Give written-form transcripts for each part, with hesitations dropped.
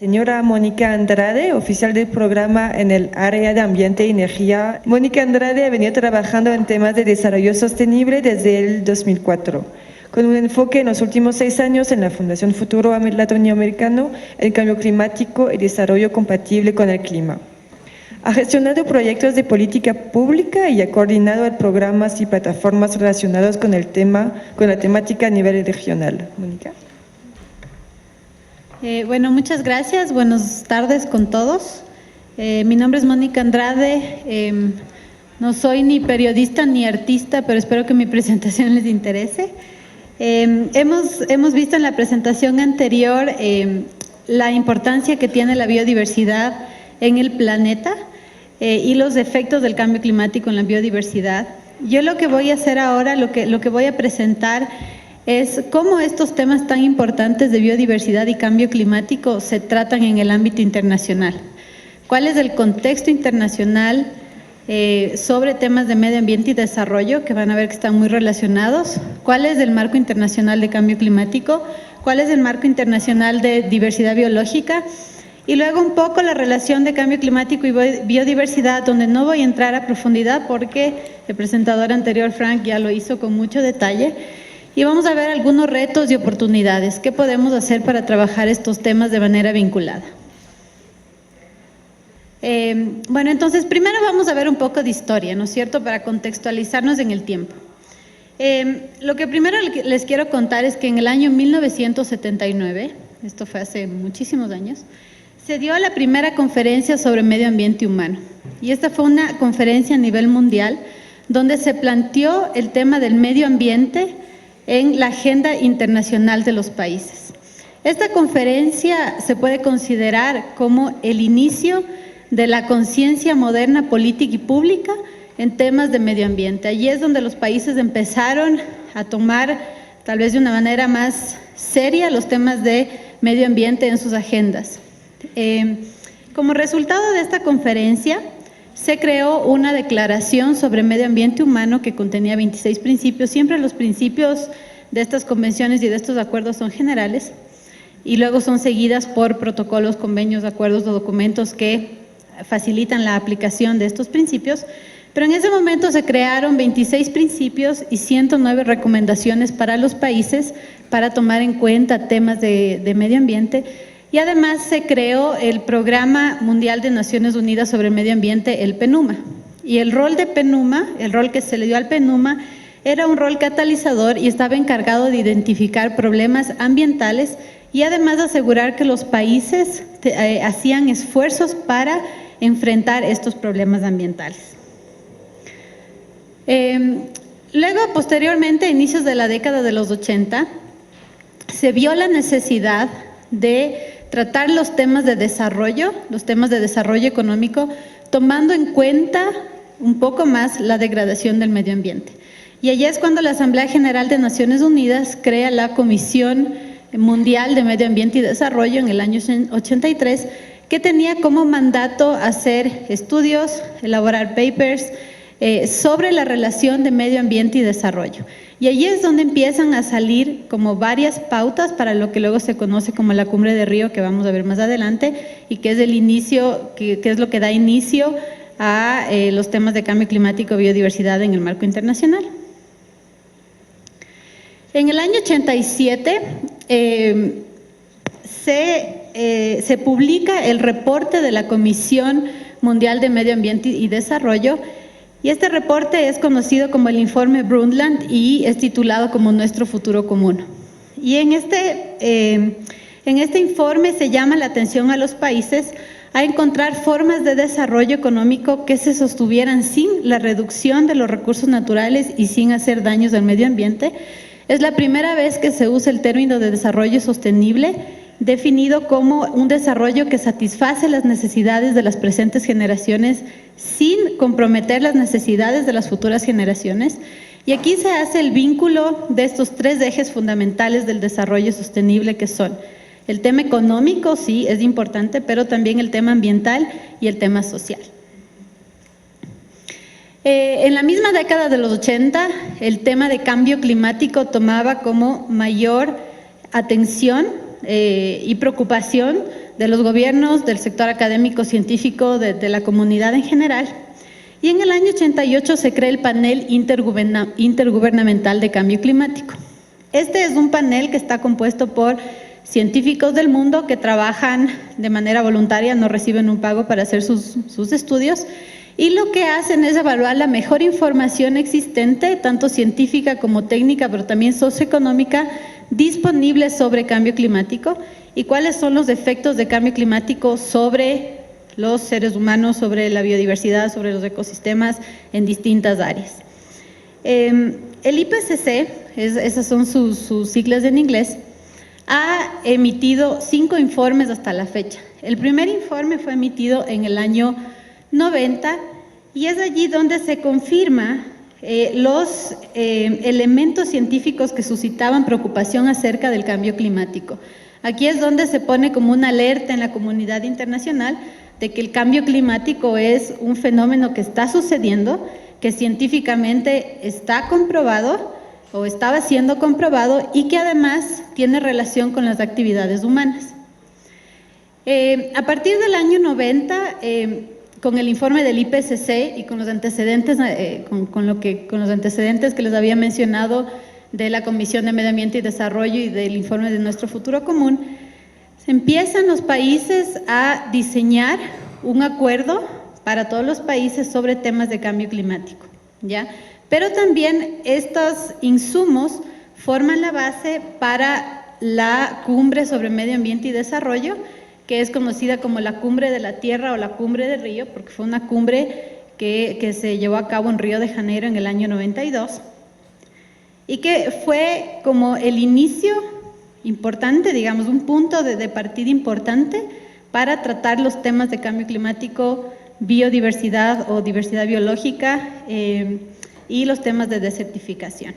Señora Mónica Andrade, oficial del programa en el área de Ambiente y Energía. Mónica Andrade ha venido trabajando en temas de desarrollo sostenible desde el 2004, con un enfoque en los últimos 6 años en la Fundación Futuro Latinoamericano, el cambio climático y desarrollo compatible con el clima. Ha gestionado proyectos de política pública y ha coordinado programas y plataformas relacionados con la temática a nivel regional. Mónica. Bueno, muchas gracias. Buenas tardes con todos. Mi nombre es Mónica Andrade. No soy ni periodista ni artista, pero espero que mi presentación les interese. Hemos visto en la presentación anterior la importancia que tiene la biodiversidad en el planeta y los efectos del cambio climático en la biodiversidad. Yo lo que voy a hacer ahora, lo que voy a presentar es cómo estos temas tan importantes de biodiversidad y cambio climático se tratan en el ámbito internacional. ¿Cuál es el contexto internacional sobre temas de medio ambiente y desarrollo, que van a ver que están muy relacionados? ¿Cuál es el marco internacional de cambio climático? ¿Cuál es el marco internacional de diversidad biológica? Y luego un poco la relación de cambio climático y biodiversidad, donde no voy a entrar a profundidad porque el presentador anterior, Frank, ya lo hizo con mucho detalle. Y vamos a ver algunos retos y oportunidades. ¿Qué podemos hacer para trabajar estos temas de manera vinculada? Bueno, entonces primero vamos a ver un poco de historia, ¿no es cierto?, para contextualizarnos en el tiempo. Lo que primero les quiero contar es que en el año 1979, esto fue hace muchísimos años, se dio la primera conferencia sobre medio ambiente humano. Y esta fue una conferencia a nivel mundial donde se planteó el tema del medio ambiente en la agenda internacional de los países. Esta conferencia se puede considerar como el inicio de la conciencia moderna política y pública en temas de medio ambiente. Allí es donde los países empezaron a tomar, tal vez de una manera más seria, los temas de medio ambiente en sus agendas. Como resultado de esta conferencia, se creó una declaración sobre medio ambiente humano que contenía 26 principios. Siempre los principios de estas convenciones y de estos acuerdos son generales y luego son seguidas por protocolos, convenios, acuerdos o documentos que facilitan la aplicación de estos principios. Pero en ese momento se crearon 26 principios y 109 recomendaciones para los países para tomar en cuenta temas de medio ambiente. Y además se creó el Programa Mundial de Naciones Unidas sobre el Medio Ambiente, el PNUMA. Y el rol de PNUMA, el rol que se le dio al PNUMA, era un rol catalizador y estaba encargado de identificar problemas ambientales y además asegurar que los países hacían esfuerzos para enfrentar estos problemas ambientales. Luego, posteriormente, a inicios de la década de los 80, se vio la necesidad de tratar los temas de desarrollo económico, tomando en cuenta un poco más la degradación del medio ambiente. Y allí es cuando la Asamblea General de Naciones Unidas crea la Comisión Mundial de Medio Ambiente y Desarrollo en el año 83, que tenía como mandato hacer estudios, elaborar papers sobre la relación de medio ambiente y desarrollo. Y allí es donde empiezan a salir como varias pautas para lo que luego se conoce como la Cumbre de Río, que vamos a ver más adelante, y que es el inicio, que es lo que da inicio a los temas de cambio climático y biodiversidad en el marco internacional. En el año 87 se publica el reporte de la Comisión Mundial de Medio Ambiente y Desarrollo, y este reporte es conocido como el Informe Brundtland y es titulado como Nuestro Futuro Común. Y en este informe se llama la atención a los países a encontrar formas de desarrollo económico que se sostuvieran sin la reducción de los recursos naturales y sin hacer daños al medio ambiente. Es la primera vez que se usa el término de desarrollo sostenible, definido como un desarrollo que satisface las necesidades de las presentes generaciones sin comprometer las necesidades de las futuras generaciones. Y aquí se hace el vínculo de estos 3 ejes fundamentales del desarrollo sostenible, que son el tema económico, sí, es importante, pero también el tema ambiental y el tema social. En la misma década de los 80, el tema de cambio climático tomaba como mayor atención y preocupación de los gobiernos, del sector académico, científico, de la comunidad en general. Y en el año 88 se crea el Panel Intergubernamental de Cambio Climático. Este es un panel que está compuesto por científicos del mundo que trabajan de manera voluntaria, no reciben un pago para hacer sus estudios, y lo que hacen es evaluar la mejor información existente, tanto científica como técnica, pero también socioeconómica, disponible sobre cambio climático y cuáles son los efectos de cambio climático sobre los seres humanos, sobre la biodiversidad, sobre los ecosistemas en distintas áreas. El IPCC, esas son sus siglas en inglés, ha emitido 5 informes hasta la fecha. El primer informe fue emitido en el año 90 y es allí donde se confirma los elementos científicos que suscitaban preocupación acerca del cambio climático. Aquí es donde se pone como una alerta en la comunidad internacional de que el cambio climático es un fenómeno que está sucediendo, que científicamente está comprobado o estaba siendo comprobado y que además tiene relación con las actividades humanas. A partir del año 90, con el informe del IPCC y con los antecedentes, con los antecedentes que les había mencionado de la Comisión de Medio Ambiente y Desarrollo y del informe de Nuestro Futuro Común, se empiezan los países a diseñar un acuerdo para todos los países sobre temas de cambio climático, ¿ya? Pero también estos insumos forman la base para la Cumbre sobre Medio Ambiente y Desarrollo, que es conocida como la Cumbre de la Tierra o la Cumbre de Río, porque fue una cumbre que se llevó a cabo en Río de Janeiro en el año 92, y que fue como el inicio importante, digamos, un punto de partida importante para tratar los temas de cambio climático, biodiversidad o diversidad biológica y los temas de desertificación.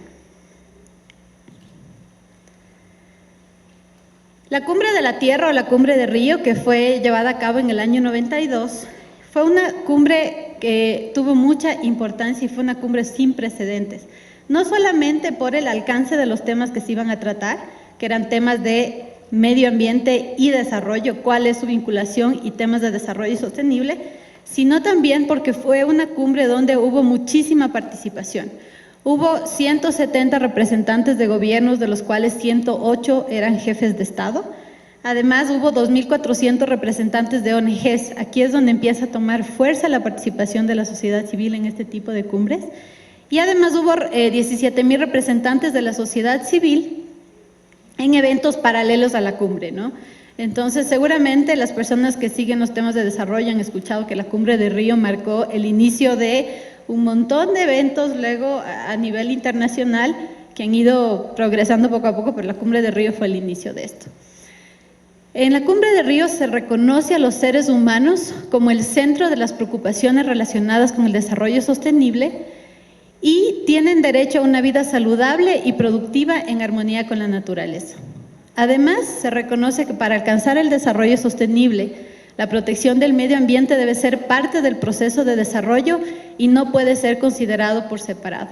La Cumbre de la Tierra o la Cumbre de Río, que fue llevada a cabo en el año 92, fue una cumbre que tuvo mucha importancia y fue una cumbre sin precedentes, no solamente por el alcance de los temas que se iban a tratar, que eran temas de medio ambiente y desarrollo, cuál es su vinculación y temas de desarrollo sostenible, sino también porque fue una cumbre donde hubo muchísima participación. Hubo 170 representantes de gobiernos, de los cuales 108 eran jefes de Estado. Además, hubo 2.400 representantes de ONGs. Aquí es donde empieza a tomar fuerza la participación de la sociedad civil en este tipo de cumbres. Y además hubo 17.000 representantes de la sociedad civil en eventos paralelos a la cumbre, ¿no? Entonces, seguramente las personas que siguen los temas de desarrollo han escuchado que la Cumbre de Río marcó el inicio de un montón de eventos luego a nivel internacional que han ido progresando poco a poco, pero la Cumbre de Río fue el inicio de esto. En la Cumbre de Río se reconoce a los seres humanos como el centro de las preocupaciones relacionadas con el desarrollo sostenible y tienen derecho a una vida saludable y productiva en armonía con la naturaleza. Además, se reconoce que para alcanzar el desarrollo sostenible, la protección del medio ambiente debe ser parte del proceso de desarrollo y no puede ser considerado por separado.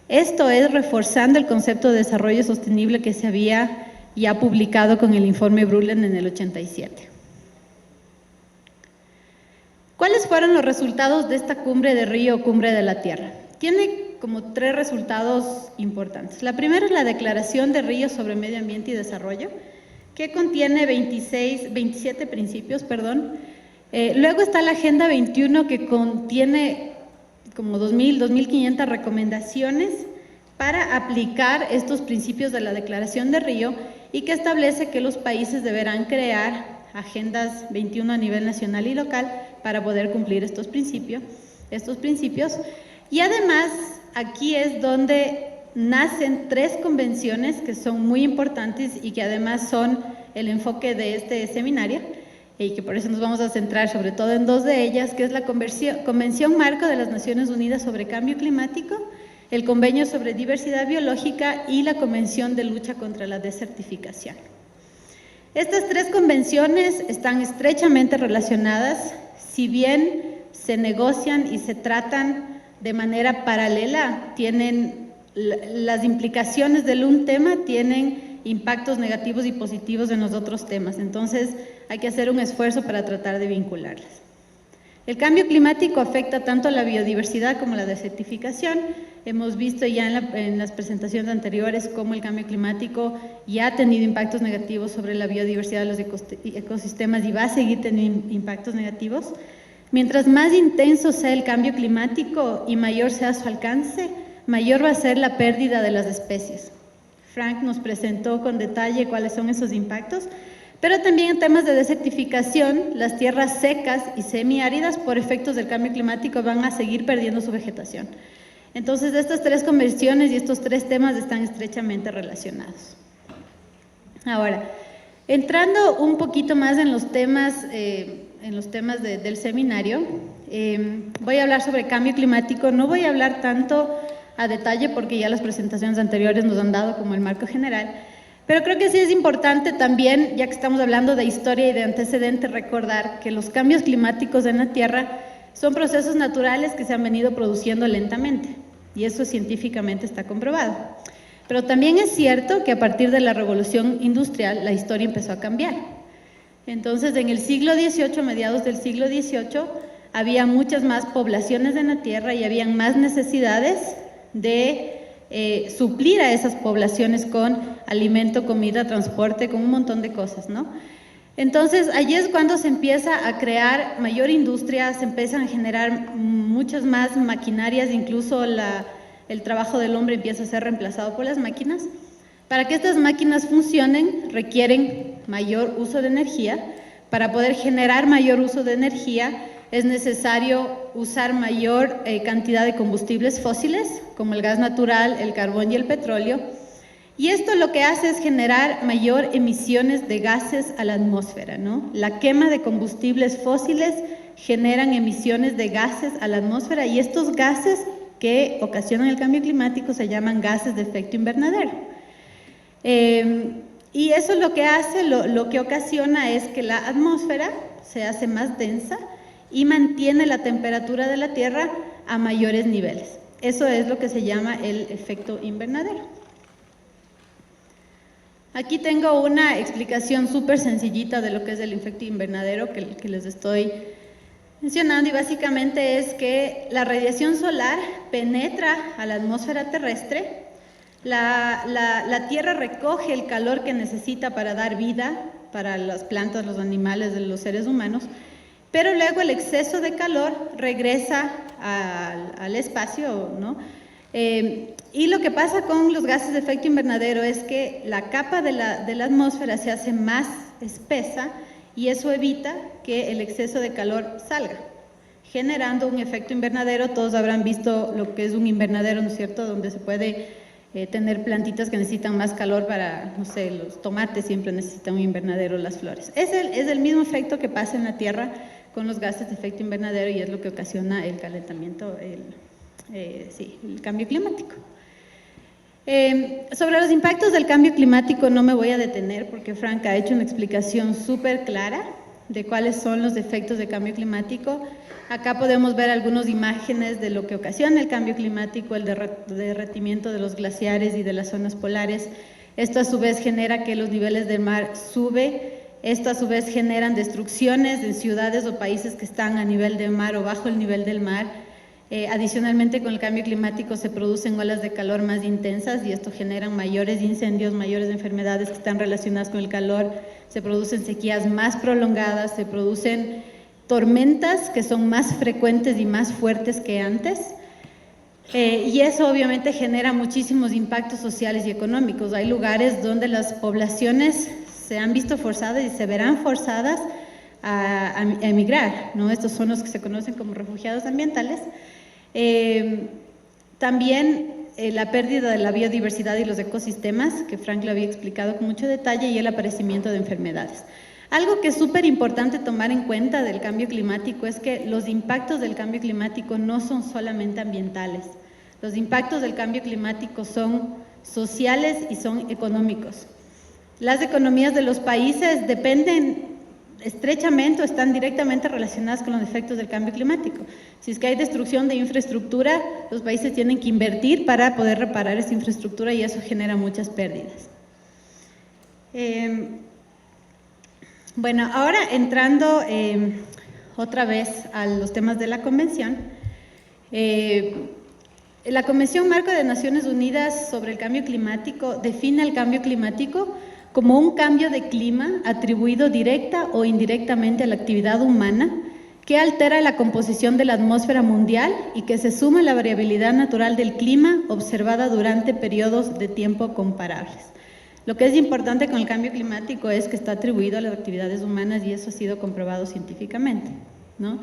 Esto es reforzando el concepto de desarrollo sostenible que se había ya publicado con el informe Brundtland en el 87. ¿Cuáles fueron los resultados de esta Cumbre de Río o Cumbre de la Tierra? Tiene como 3 resultados importantes. La primera es la Declaración de Río sobre Medio Ambiente y Desarrollo, que contiene 27 principios. Luego está la Agenda 21, que contiene como 2.500 recomendaciones para aplicar estos principios de la Declaración de Río y que establece que los países deberán crear agendas 21 a nivel nacional y local para poder cumplir estos principios. Y además, aquí es donde nacen 3 convenciones que son muy importantes y que además son el enfoque de este seminario, y que por eso nos vamos a centrar sobre todo en 2 de ellas, que es la Convención Marco de las Naciones Unidas sobre Cambio Climático, el Convenio sobre Diversidad Biológica y la Convención de Lucha contra la Desertificación. Estas 3 convenciones están estrechamente relacionadas, si bien se negocian y se tratan de manera paralela, tienen las implicaciones del un tema tienen impactos negativos y positivos en los otros temas. Entonces, hay que hacer un esfuerzo para tratar de vincularlas. El cambio climático afecta tanto a la biodiversidad como a la desertificación. Hemos visto ya en las presentaciones anteriores cómo el cambio climático ya ha tenido impactos negativos sobre la biodiversidad de los ecosistemas y va a seguir teniendo impactos negativos. Mientras más intenso sea el cambio climático y mayor sea su alcance, mayor va a ser la pérdida de las especies. Frank nos presentó con detalle cuáles son esos impactos, pero también en temas de desertificación, las tierras secas y semiáridas por efectos del cambio climático van a seguir perdiendo su vegetación. Entonces, estas tres conversiones y estos tres temas están estrechamente relacionados. Ahora, entrando un poquito más en los temas, del seminario, voy a hablar sobre cambio climático. No voy a hablar tanto a detalle porque ya las presentaciones anteriores nos han dado como el marco general, pero creo que sí es importante también, ya que estamos hablando de historia y de antecedentes, recordar que los cambios climáticos en la Tierra son procesos naturales que se han venido produciendo lentamente, y eso científicamente está comprobado. Pero también es cierto que a partir de la revolución industrial la historia empezó a cambiar. Entonces, en el siglo XVIII, a mediados del siglo XVIII, había muchas más poblaciones en la Tierra y habían más necesidades de suplir a esas poblaciones con alimento, comida, transporte, con un montón de cosas, ¿no? Entonces, allí es cuando se empieza a crear mayor industria, se empiezan a generar muchas más maquinarias, incluso el trabajo del hombre empieza a ser reemplazado por las máquinas. Para que estas máquinas funcionen, requieren mayor uso de energía. Para poder generar mayor uso de energía, es necesario usar mayor cantidad de combustibles fósiles, como el gas natural, el carbón y el petróleo. Y esto lo que hace es generar mayor emisiones de gases a la atmósfera, ¿no? La quema de combustibles fósiles generan emisiones de gases a la atmósfera y estos gases que ocasionan el cambio climático se llaman gases de efecto invernadero. Y eso lo que hace, lo que ocasiona es que la atmósfera se hace más densa y mantiene la temperatura de la Tierra a mayores niveles. Eso es lo que se llama el efecto invernadero. Aquí tengo una explicación súper sencillita de lo que es el efecto invernadero que les estoy mencionando, y básicamente es que la radiación solar penetra a la atmósfera terrestre, la Tierra recoge el calor que necesita para dar vida para las plantas, los animales, los seres humanos, pero luego el exceso de calor regresa al espacio, ¿no? Y lo que pasa con los gases de efecto invernadero es que la capa de la atmósfera se hace más espesa y eso evita que el exceso de calor salga, generando un efecto invernadero. Todos habrán visto lo que es un invernadero, ¿no es cierto?, donde se puede tener plantitas que necesitan más calor para, no sé, los tomates siempre necesitan un invernadero, las flores. Es el mismo efecto que pasa en la Tierra con los gases de efecto invernadero y es lo que ocasiona el calentamiento, el cambio climático. Sobre los impactos del cambio climático no me voy a detener porque Frank ha hecho una explicación súper clara de cuáles son los efectos del cambio climático. Acá podemos ver algunas imágenes de lo que ocasiona el cambio climático, el derretimiento de los glaciares y de las zonas polares. Esto a su vez genera que los niveles del mar suben. Esto a su vez generan destrucciones en ciudades o países que están a nivel del mar o bajo el nivel del mar. Adicionalmente, con el cambio climático se producen olas de calor más intensas y esto genera mayores incendios, mayores enfermedades que están relacionadas con el calor, se producen sequías más prolongadas, se producen tormentas que son más frecuentes y más fuertes que antes. Y eso obviamente genera muchísimos impactos sociales y económicos. Hay lugares donde las poblaciones se han visto forzadas y se verán forzadas a emigrar, ¿no? Estos son los que se conocen como refugiados ambientales. También la pérdida de la biodiversidad y los ecosistemas, que Frank lo había explicado con mucho detalle, y el aparecimiento de enfermedades. Algo que es súper importante tomar en cuenta del cambio climático es que los impactos del cambio climático no son solamente ambientales. Los impactos del cambio climático son sociales y son económicos. Las economías de los países dependen estrechamente o están directamente relacionadas con los efectos del cambio climático. Si es que hay destrucción de infraestructura, los países tienen que invertir para poder reparar esa infraestructura y eso genera muchas pérdidas. Bueno, ahora entrando otra vez a los temas de la Convención. La Convención Marco de Naciones Unidas sobre el Cambio Climático define el cambio climático como un cambio de clima atribuido directa o indirectamente a la actividad humana que altera la composición de la atmósfera mundial y que se suma a la variabilidad natural del clima observada durante periodos de tiempo comparables. Lo que es importante con el cambio climático es que está atribuido a las actividades humanas y eso ha sido comprobado científicamente, ¿no?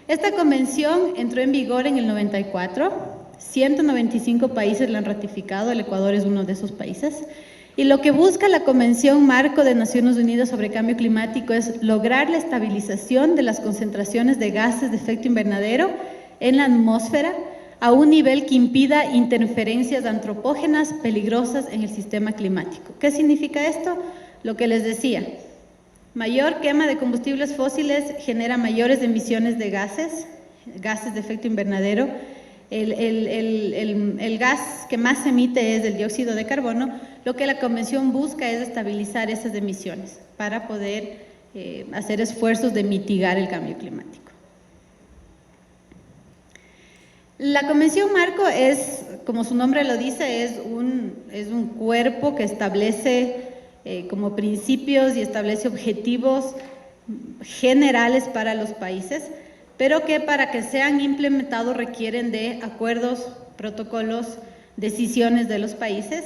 Esta convención entró en vigor en el 94, 195 países la han ratificado, el Ecuador es uno de esos países, y lo que busca la Convención Marco de Naciones Unidas sobre Cambio Climático es lograr la estabilización de las concentraciones de gases de efecto invernadero en la atmósfera a un nivel que impida interferencias antropógenas peligrosas en el sistema climático. ¿Qué significa esto? Lo que les decía, mayor quema de combustibles fósiles genera mayores emisiones de gases de efecto invernadero. El gas que más se emite es el dióxido de carbono. Lo que la Convención busca es estabilizar esas emisiones para poder hacer esfuerzos de mitigar el cambio climático. La Convención Marco es, como su nombre lo dice, es un cuerpo que establece como principios y establece objetivos generales para los países, pero que para que sean implementados requieren de acuerdos, protocolos, decisiones de los países.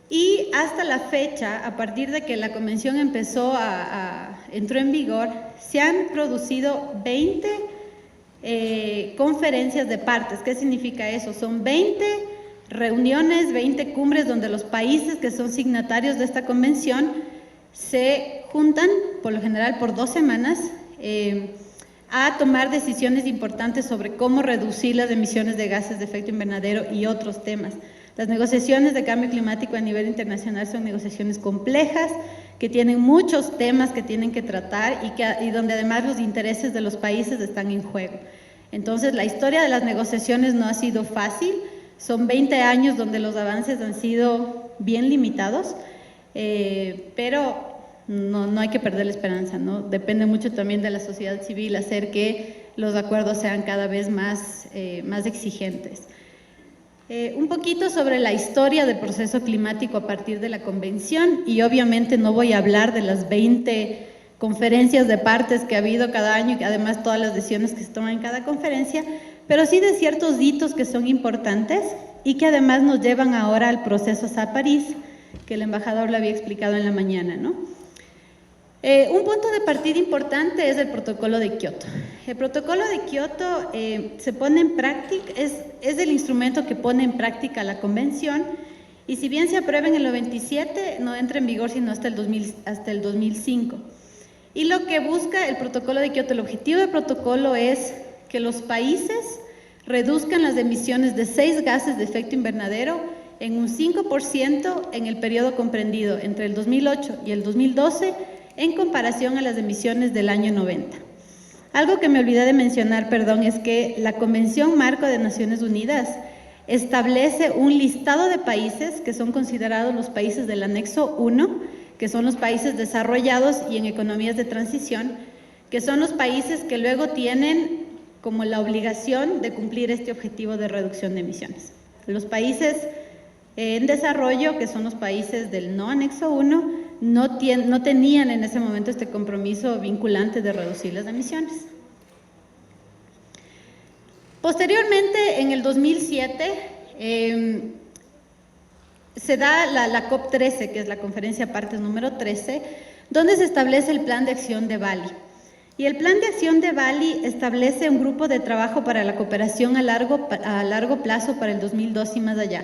Y hasta la fecha, a partir de que la Convención entró en vigor, se han producido 20 conferencias de partes. ¿Qué significa eso? Son 20 reuniones, 20 cumbres donde los países que son signatarios de esta convención se juntan, por lo general por 2 semanas, a tomar decisiones importantes sobre cómo reducir las emisiones de gases de efecto invernadero y otros temas. Las negociaciones de cambio climático a nivel internacional son negociaciones complejas, que tienen muchos temas que tienen que tratar y donde además los intereses de los países están en juego. Entonces, la historia de las negociaciones no ha sido fácil, son 20 años donde los avances han sido bien limitados, pero no hay que perder la esperanza, ¿no? Depende mucho también de la sociedad civil hacer que los acuerdos sean cada vez más exigentes. Un poquito sobre la historia del proceso climático a partir de la Convención, y obviamente no voy a hablar de las 20 conferencias de partes que ha habido cada año y además todas las decisiones que se toman en cada conferencia, pero sí de ciertos hitos que son importantes y que además nos llevan ahora al proceso París, que el embajador lo había explicado en la mañana, ¿no? Un punto de partida importante es el protocolo de Kioto. El protocolo de Kioto se pone en práctica, es el instrumento que pone en práctica la convención, y si bien se aprueba en el 97, no entra en vigor sino hasta el 2005. Y lo que busca el protocolo de Kioto, el objetivo del protocolo es que los países reduzcan las emisiones de 6 gases de efecto invernadero en un 5% en el periodo comprendido entre el 2008 y el 2012, en comparación a las emisiones del año 90. Algo que me olvidé de mencionar, perdón, es que la Convención Marco de Naciones Unidas establece un listado de países que son considerados los países del anexo 1, que son los países desarrollados y en economías de transición, que son los países que luego tienen como la obligación de cumplir este objetivo de reducción de emisiones. Los países en desarrollo, que son los países del no anexo 1, no tenían en ese momento este compromiso vinculante de reducir las emisiones. Posteriormente, en el 2007, se da la COP13, que es la Conferencia Partes número 13, donde se establece el Plan de Acción de Bali. Y el Plan de Acción de Bali establece un grupo de trabajo para la cooperación a largo plazo para el 2002 y más allá.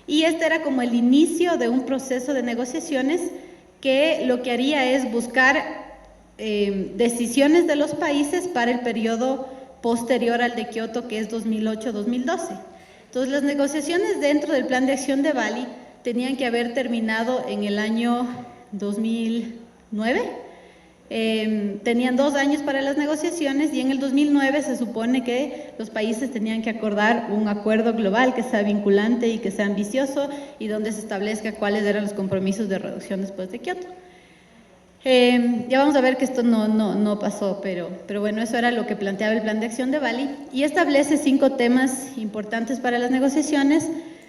Y este era como el inicio de un proceso de negociaciones que lo que haría es buscar decisiones de los países para el periodo posterior al de Kioto, que es 2008-2012. Entonces, las negociaciones dentro del Plan de Acción de Bali tenían que haber terminado en el año 2009, Tenían 2 años para las negociaciones y en el 2009 se supone que los países tenían que acordar un acuerdo global que sea vinculante y que sea ambicioso y donde se establezca cuáles eran los compromisos de reducción después de Kioto. Ya vamos a ver que esto no pasó, pero bueno, eso era lo que planteaba el Plan de Acción de Bali y establece 5 temas importantes para las negociaciones.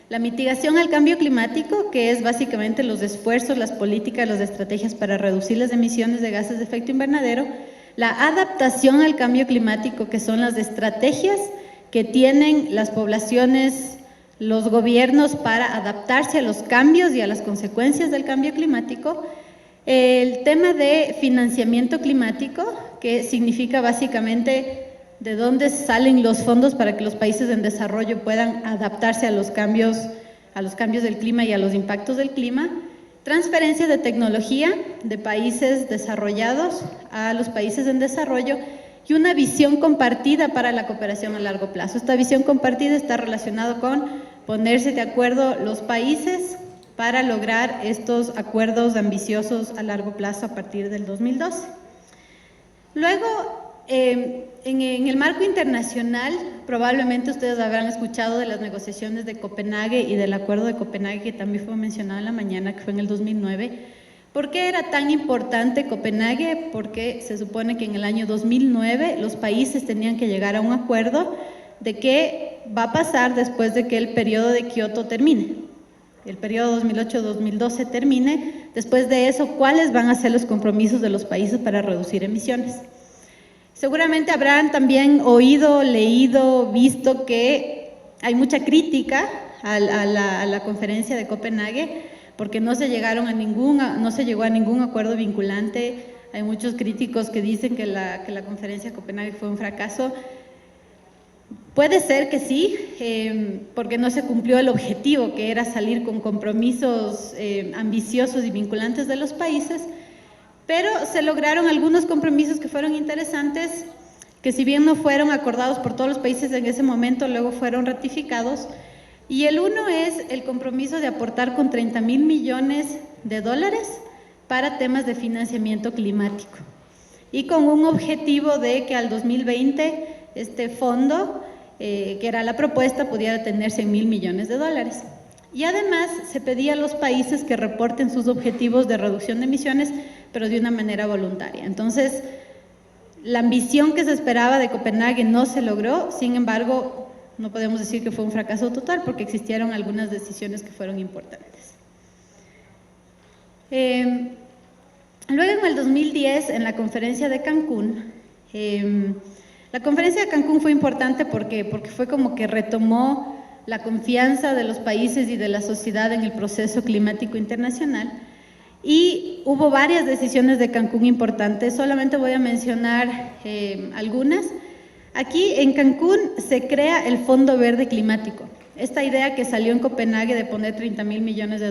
La mitigación al cambio climático, que es básicamente los esfuerzos, las políticas, las estrategias para reducir las emisiones de gases de efecto invernadero. La adaptación al cambio climático, que son las estrategias que tienen las poblaciones, los gobiernos para adaptarse a los cambios y a las consecuencias del cambio climático. El tema de financiamiento climático, que significa básicamente de dónde salen los fondos para que los países en desarrollo puedan adaptarse a los cambios del clima y a los impactos del clima. Transferencia de tecnología de países desarrollados a los países en desarrollo y una visión compartida para la cooperación a largo plazo. Esta visión compartida está relacionada con ponerse de acuerdo los países para lograr estos acuerdos ambiciosos a largo plazo a partir del 2012. Luego, en el marco internacional, probablemente ustedes habrán escuchado de las negociaciones de Copenhague y del Acuerdo de Copenhague, que también fue mencionado en la mañana, que fue en el 2009. ¿Por qué era tan importante Copenhague? Porque se supone que en el año 2009 los países tenían que llegar a un acuerdo de qué va a pasar después de que el periodo de Kioto termine. El periodo 2008-2012 termine. Después de eso, ¿cuáles van a ser los compromisos de los países para reducir emisiones? Seguramente habrán también oído, leído, visto que hay mucha crítica a la conferencia de Copenhague porque no se llegó a ningún acuerdo vinculante. Hay muchos críticos que dicen que la conferencia de Copenhague fue un fracaso. Puede ser que sí, porque no se cumplió el objetivo, que era salir con compromisos ambiciosos y vinculantes de los países, pero se lograron algunos compromisos que fueron interesantes, que si bien no fueron acordados por todos los países en ese momento, luego fueron ratificados. Y el uno es el compromiso de aportar con $30.000 millones para temas de financiamiento climático. Y con un objetivo de que al 2020 este fondo, que era la propuesta, pudiera tener $100.000 millones. Y además se pedía a los países que reporten sus objetivos de reducción de emisiones, pero de una manera voluntaria. Entonces, la ambición que se esperaba de Copenhague no se logró, sin embargo, no podemos decir que fue un fracaso total porque existieron algunas decisiones que fueron importantes. Luego, en el 2010, en la conferencia de Cancún, la conferencia de Cancún fue importante porque fue como que retomó la confianza de los países y de la sociedad en el proceso climático internacional y hubo varias decisiones de Cancún importantes. Solamente voy a mencionar algunas. Aquí en Cancún se crea el Fondo Verde Climático. Esta idea que salió en Copenhague de poner $30.000 millones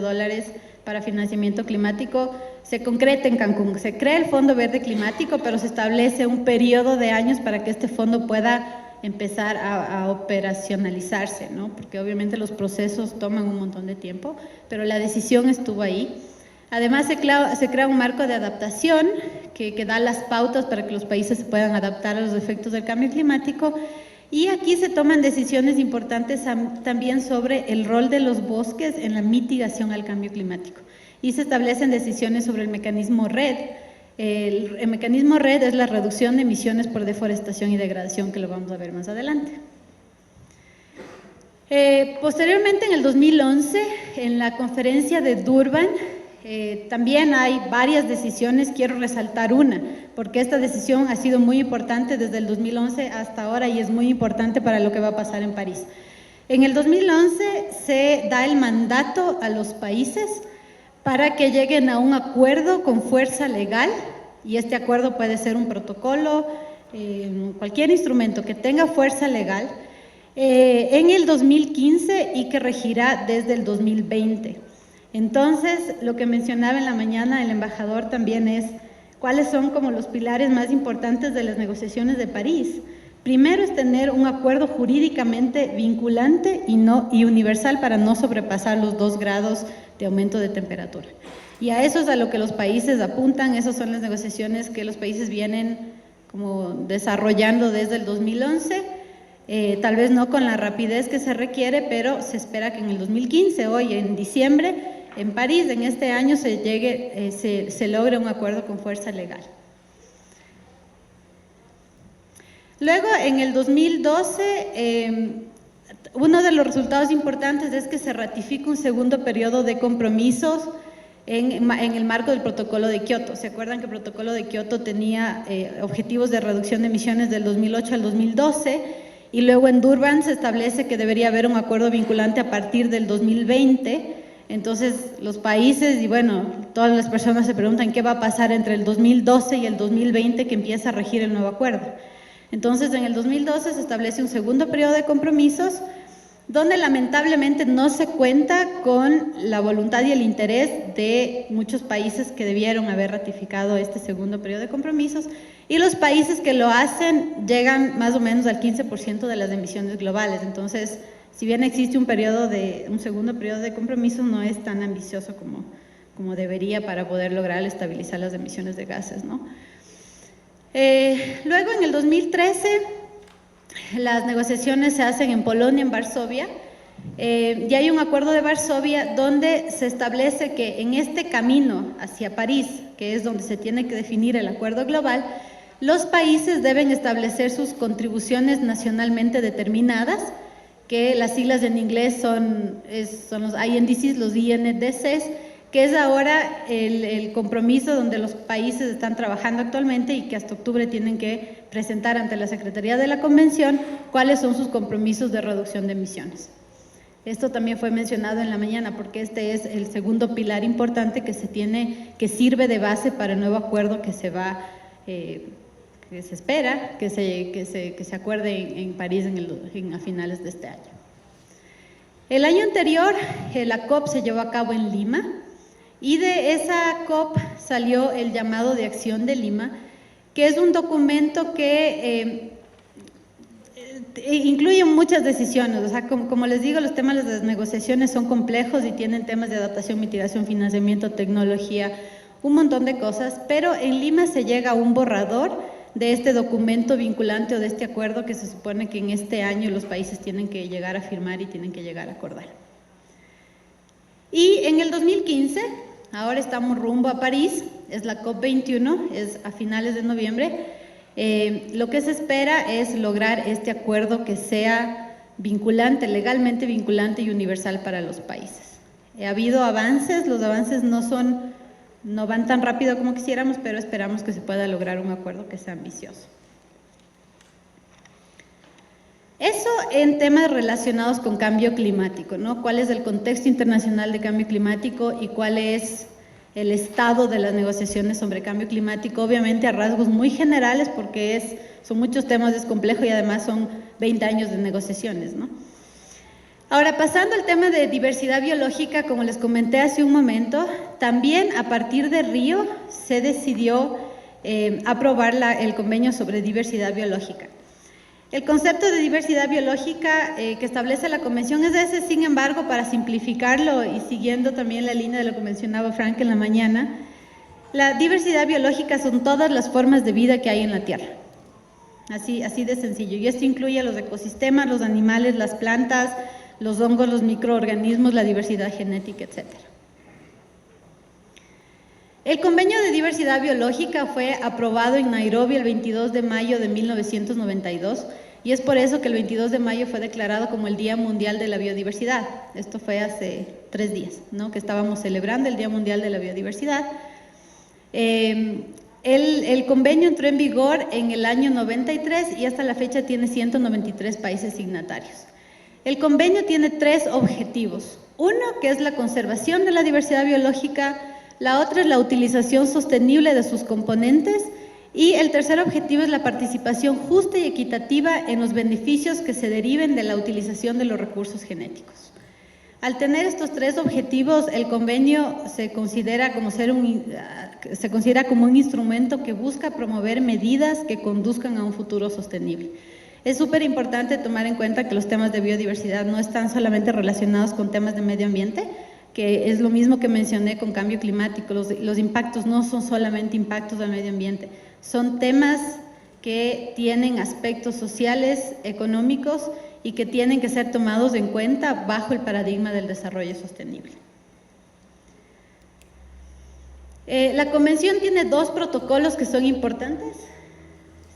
para financiamiento climático se concreta en Cancún. Se crea el Fondo Verde Climático, pero se establece un periodo de años para que este fondo pueda empezar a operacionalizarse, ¿no? Porque obviamente los procesos toman un montón de tiempo, pero la decisión estuvo ahí. Además se crea un marco de adaptación que da las pautas para que los países se puedan adaptar a los efectos del cambio climático. Y aquí se toman decisiones importantes también sobre el rol de los bosques en la mitigación al cambio climático. Y se establecen decisiones sobre el mecanismo REDD. El mecanismo REDD es la reducción de emisiones por deforestación y degradación, que lo vamos a ver más adelante. Posteriormente, en el 2011, en la conferencia de Durban, también hay varias decisiones. Quiero resaltar una, porque esta decisión ha sido muy importante desde el 2011 hasta ahora y es muy importante para lo que va a pasar en París. En el 2011 se da el mandato a los países para que lleguen a un acuerdo con fuerza legal, y este acuerdo puede ser un protocolo, cualquier instrumento que tenga fuerza legal, en el 2015 y que regirá desde el 2020. Entonces, lo que mencionaba en la mañana el embajador también es cuáles son como los pilares más importantes de las negociaciones de París. Primero es tener un acuerdo jurídicamente vinculante y universal para no sobrepasar los 2 grados de aumento de temperatura. Y a eso es a lo que los países apuntan, esas son las negociaciones que los países vienen como desarrollando desde el 2011, tal vez no con la rapidez que se requiere, pero se espera que en el 2015, hoy en diciembre, en París, en este año, se logre un acuerdo con fuerza legal. Luego, en el 2012, uno de los resultados importantes es que se ratifica un segundo periodo de compromisos en el marco del Protocolo de Kioto. ¿Se acuerdan que el Protocolo de Kioto tenía objetivos de reducción de emisiones del 2008 al 2012? Y luego en Durban se establece que debería haber un acuerdo vinculante a partir del 2020. Entonces, los países y bueno, todas las personas se preguntan qué va a pasar entre el 2012 y el 2020 que empieza a regir el nuevo acuerdo. Entonces, en el 2012 se establece un segundo periodo de compromisos donde lamentablemente no se cuenta con la voluntad y el interés de muchos países que debieron haber ratificado este segundo periodo de compromisos, y los países que lo hacen llegan más o menos al 15% de las emisiones globales. Entonces, si bien existe un segundo periodo de compromisos, no es tan ambicioso como debería para poder lograr estabilizar las emisiones de gases, ¿no? Luego, en el 2013, las negociaciones se hacen en Polonia, en Varsovia, y hay un acuerdo de Varsovia donde se establece que en este camino hacia París, que es donde se tiene que definir el acuerdo global, los países deben establecer sus contribuciones nacionalmente determinadas, que las siglas en inglés son los INDCs, los INDCs, que es ahora el compromiso donde los países están trabajando actualmente y que hasta octubre tienen que presentar ante la Secretaría de la Convención cuáles son sus compromisos de reducción de emisiones. Esto también fue mencionado en la mañana porque este es el segundo pilar importante que sirve de base para el nuevo acuerdo que se espera que se acuerde en París a finales de este año. El año anterior, la COP se llevó a cabo en Lima, y de esa COP salió el llamado de acción de Lima, que es un documento que incluye muchas decisiones. O sea, como les digo, los temas de las negociaciones son complejos y tienen temas de adaptación, mitigación, financiamiento, tecnología, un montón de cosas, pero en Lima se llega a un borrador de este documento vinculante o de este acuerdo que se supone que en este año los países tienen que llegar a firmar y tienen que llegar a acordar. Y en el 2015, ahora estamos rumbo a París, es la COP21, es a finales de noviembre. Lo que se espera es lograr este acuerdo que sea vinculante, legalmente vinculante y universal para los países. Ha habido avances, los avances no van tan rápido como quisiéramos, pero esperamos que se pueda lograr un acuerdo que sea ambicioso. Eso en temas relacionados con cambio climático, ¿no? ¿Cuál es el contexto internacional de cambio climático y cuál es el estado de las negociaciones sobre cambio climático? Obviamente a rasgos muy generales porque son muchos temas, es complejo y además son 20 años de negociaciones, ¿no? Ahora, pasando al tema de diversidad biológica, como les comenté hace un momento, también a partir de Río se decidió aprobar el convenio sobre diversidad biológica. El concepto de diversidad biológica que establece la convención es ese, sin embargo, para simplificarlo y siguiendo también la línea de lo que mencionaba Frank en la mañana, la diversidad biológica son todas las formas de vida que hay en la Tierra. Así de sencillo. Y esto incluye a los ecosistemas, los animales, las plantas, los hongos, los microorganismos, la diversidad genética, etc. El convenio de diversidad biológica fue aprobado en Nairobi el 22 de mayo de 1992 y es por eso que el 22 de mayo fue declarado como el Día Mundial de la Biodiversidad. Esto fue hace 3 días, ¿no? Que estábamos celebrando el Día Mundial de la Biodiversidad. El convenio entró en vigor en el año 93 y hasta la fecha tiene 193 países signatarios. El convenio tiene 3 objetivos. Uno, que es la conservación de la diversidad biológica. La otra es la utilización sostenible de sus componentes. Y el tercer objetivo es la participación justa y equitativa en los beneficios que se deriven de la utilización de los recursos genéticos. Al tener estos 3 objetivos, el convenio se considera como un instrumento que busca promover medidas que conduzcan a un futuro sostenible. Es súper importante tomar en cuenta que los temas de biodiversidad no están solamente relacionados con temas de medio ambiente, que es lo mismo que mencioné con cambio climático. Los impactos no son solamente impactos al medio ambiente, son temas que tienen aspectos sociales, económicos y que tienen que ser tomados en cuenta bajo el paradigma del desarrollo sostenible. La Convención tiene dos protocolos que son importantes.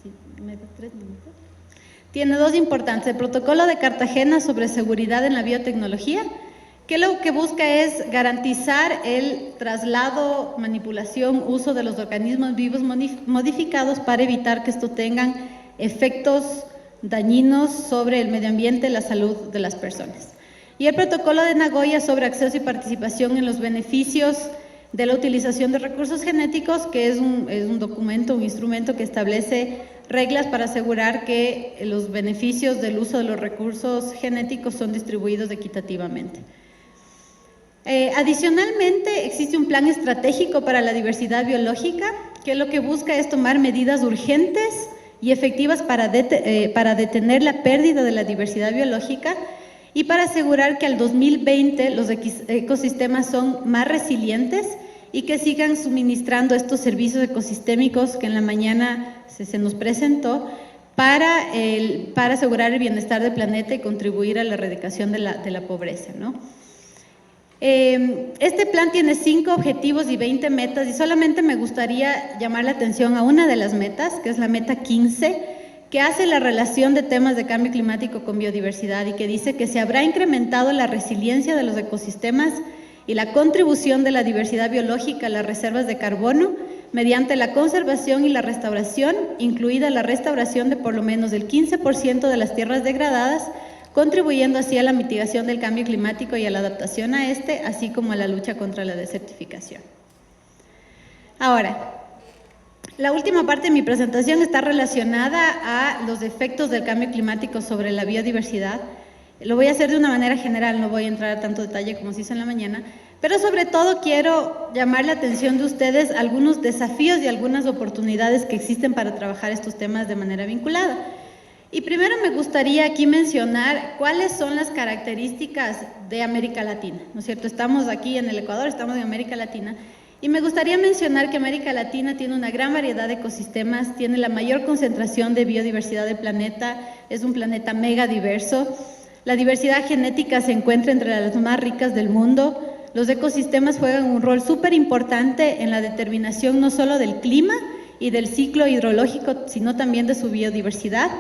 Sí, ¿me da 3 minutos? Tiene dos importantes. El protocolo de Cartagena sobre seguridad en la biotecnología, que lo que busca es garantizar el traslado, manipulación, uso de los organismos vivos modificados para evitar que esto tengan efectos dañinos sobre el medio ambiente y la salud de las personas. Y el protocolo de Nagoya sobre acceso y participación en los beneficios de la utilización de recursos genéticos, que es un documento, un instrumento que establece reglas para asegurar que los beneficios del uso de los recursos genéticos son distribuidos equitativamente. Adicionalmente, existe un plan estratégico para la diversidad biológica, que lo que busca es tomar medidas urgentes y efectivas para detener la pérdida de la diversidad biológica y para asegurar que al 2020 los ecosistemas son más resilientes y que sigan suministrando estos servicios ecosistémicos que en la mañana se nos presentó para asegurar el bienestar del planeta y contribuir a la erradicación de la pobreza, ¿no? Este plan tiene 5 objetivos y 20 metas y solamente me gustaría llamar la atención a una de las metas, que es la meta 15, que hace la relación de temas de cambio climático con biodiversidad y que dice que se habrá incrementado la resiliencia de los ecosistemas y la contribución de la diversidad biológica a las reservas de carbono mediante la conservación y la restauración, incluida la restauración de por lo menos el 15% de las tierras degradadas, contribuyendo así a la mitigación del cambio climático y a la adaptación a este, así como a la lucha contra la desertificación. Ahora, la última parte de mi presentación está relacionada a los efectos del cambio climático sobre la biodiversidad. Lo voy a hacer de una manera general, no voy a entrar a tanto detalle como se hizo en la mañana, pero sobre todo quiero llamar la atención de ustedes a algunos desafíos y algunas oportunidades que existen para trabajar estos temas de manera vinculada. Y primero me gustaría aquí mencionar cuáles son las características de América Latina, ¿no es cierto? Estamos aquí en el Ecuador, estamos en América Latina, y me gustaría mencionar que América Latina tiene una gran variedad de ecosistemas, tiene la mayor concentración de biodiversidad del planeta, es un planeta mega diverso. La diversidad genética se encuentra entre las más ricas del mundo. Los ecosistemas juegan un rol súper importante en la determinación no solo del clima y del ciclo hidrológico, sino también de su biodiversidad.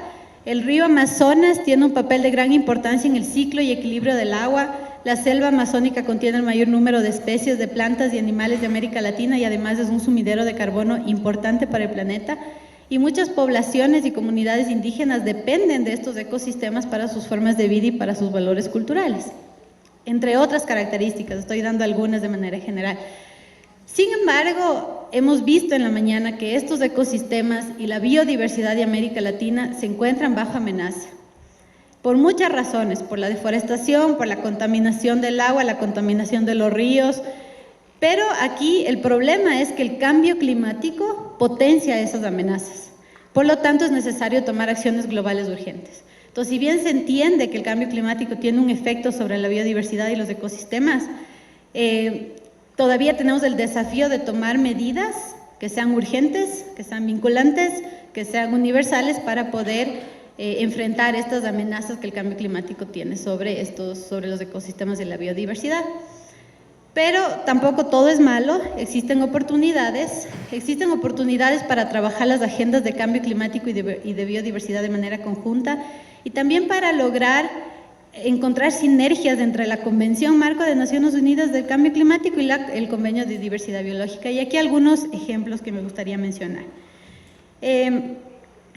El río Amazonas tiene un papel de gran importancia en el ciclo y equilibrio del agua. La selva amazónica contiene el mayor número de especies de plantas y animales de América Latina y además es un sumidero de carbono importante para el planeta. Y muchas poblaciones y comunidades indígenas dependen de estos ecosistemas para sus formas de vida y para sus valores culturales. Entre otras características, estoy dando algunas de manera general. Sin embargo, hemos visto en la mañana que estos ecosistemas y la biodiversidad de América Latina se encuentran bajo amenaza. Por muchas razones, por la deforestación, por la contaminación del agua, la contaminación de los ríos, pero aquí el problema es que el cambio climático potencia esas amenazas. Por lo tanto, es necesario tomar acciones globales urgentes. Entonces, si bien se entiende que el cambio climático tiene un efecto sobre la biodiversidad y los ecosistemas, todavía tenemos el desafío de tomar medidas que sean urgentes, que sean vinculantes, que sean universales para poder enfrentar estas amenazas que el cambio climático tiene sobre los ecosistemas y la biodiversidad. Pero tampoco todo es malo, existen oportunidades para trabajar las agendas de cambio climático y de biodiversidad de manera conjunta y también para lograr encontrar sinergias entre la Convención Marco de Naciones Unidas del Cambio Climático y el Convenio de Diversidad Biológica. Y aquí algunos ejemplos que me gustaría mencionar.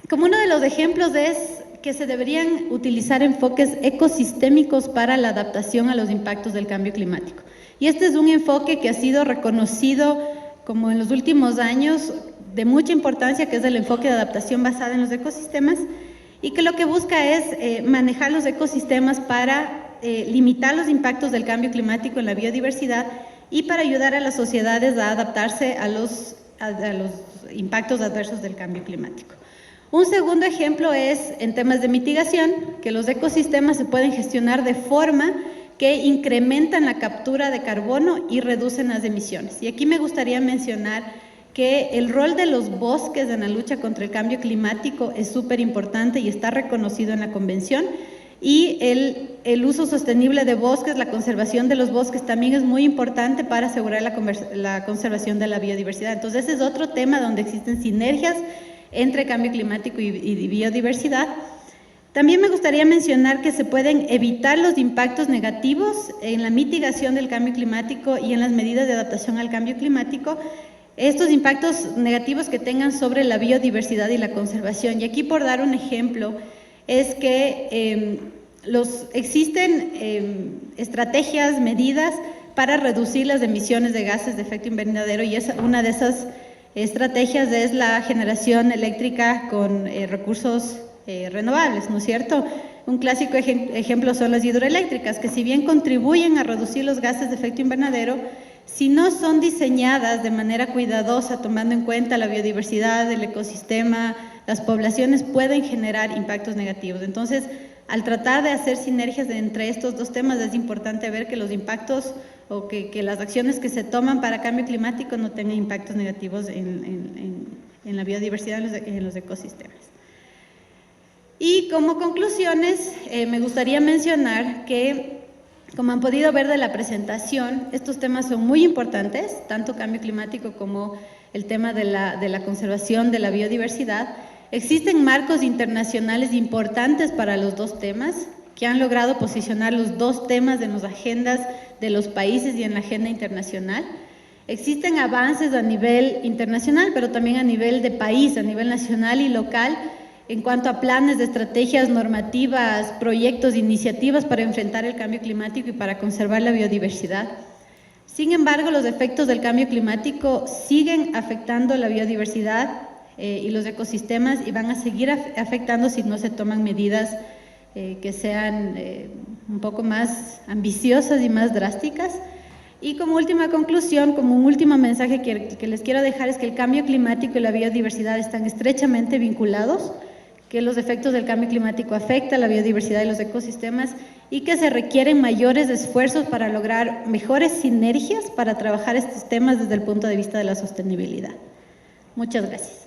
Como uno de los ejemplos es que se deberían utilizar enfoques ecosistémicos para la adaptación a los impactos del cambio climático. Y este es un enfoque que ha sido reconocido como en los últimos años de mucha importancia, que es el enfoque de adaptación basada en los ecosistemas, y que lo que busca es manejar los ecosistemas para limitar los impactos del cambio climático en la biodiversidad y para ayudar a las sociedades a adaptarse a los impactos adversos del cambio climático. Un segundo ejemplo es en temas de mitigación, que los ecosistemas se pueden gestionar de forma que incrementan la captura de carbono y reducen las emisiones. Y aquí me gustaría mencionar que el rol de los bosques en la lucha contra el cambio climático es súper importante y está reconocido en la Convención. Y el uso sostenible de bosques, la conservación de los bosques también es muy importante para asegurar la conservación de la biodiversidad. Entonces, ese es otro tema donde existen sinergias entre cambio climático y biodiversidad. También me gustaría mencionar que se pueden evitar los impactos negativos en la mitigación del cambio climático y en las medidas de adaptación al cambio climático, estos impactos negativos que tengan sobre la biodiversidad y la conservación. Y aquí, por dar un ejemplo, es que existen estrategias, medidas para reducir las emisiones de gases de efecto invernadero, y una de esas estrategias es la generación eléctrica con recursos renovables, ¿no es cierto? Un clásico ejemplo son las hidroeléctricas, que si bien contribuyen a reducir los gases de efecto invernadero, si no son diseñadas de manera cuidadosa, tomando en cuenta la biodiversidad, el ecosistema, las poblaciones, pueden generar impactos negativos. Entonces, al tratar de hacer sinergias entre estos dos temas, es importante ver que los impactos o que las acciones que se toman para cambio climático no tengan impactos negativos en la biodiversidad, en los ecosistemas. Y como conclusiones, me gustaría mencionar que, como han podido ver de la presentación, estos temas son muy importantes, tanto cambio climático como el tema de la conservación de la biodiversidad. Existen marcos internacionales importantes para los dos temas, que han logrado posicionar los dos temas en las agendas de los países y en la agenda internacional. Existen avances a nivel internacional, pero también a nivel de país, a nivel nacional y local, en cuanto a planes de estrategias normativas, proyectos, iniciativas para enfrentar el cambio climático y para conservar la biodiversidad. Sin embargo, los efectos del cambio climático siguen afectando la biodiversidad y los ecosistemas, y van a seguir afectando si no se toman medidas que sean un poco más ambiciosas y más drásticas. Y como última conclusión, como un último mensaje que les quiero dejar, es que el cambio climático y la biodiversidad están estrechamente vinculados, que los efectos del cambio climático afectan la biodiversidad y los ecosistemas, y que se requieren mayores esfuerzos para lograr mejores sinergias para trabajar estos temas desde el punto de vista de la sostenibilidad. Muchas gracias.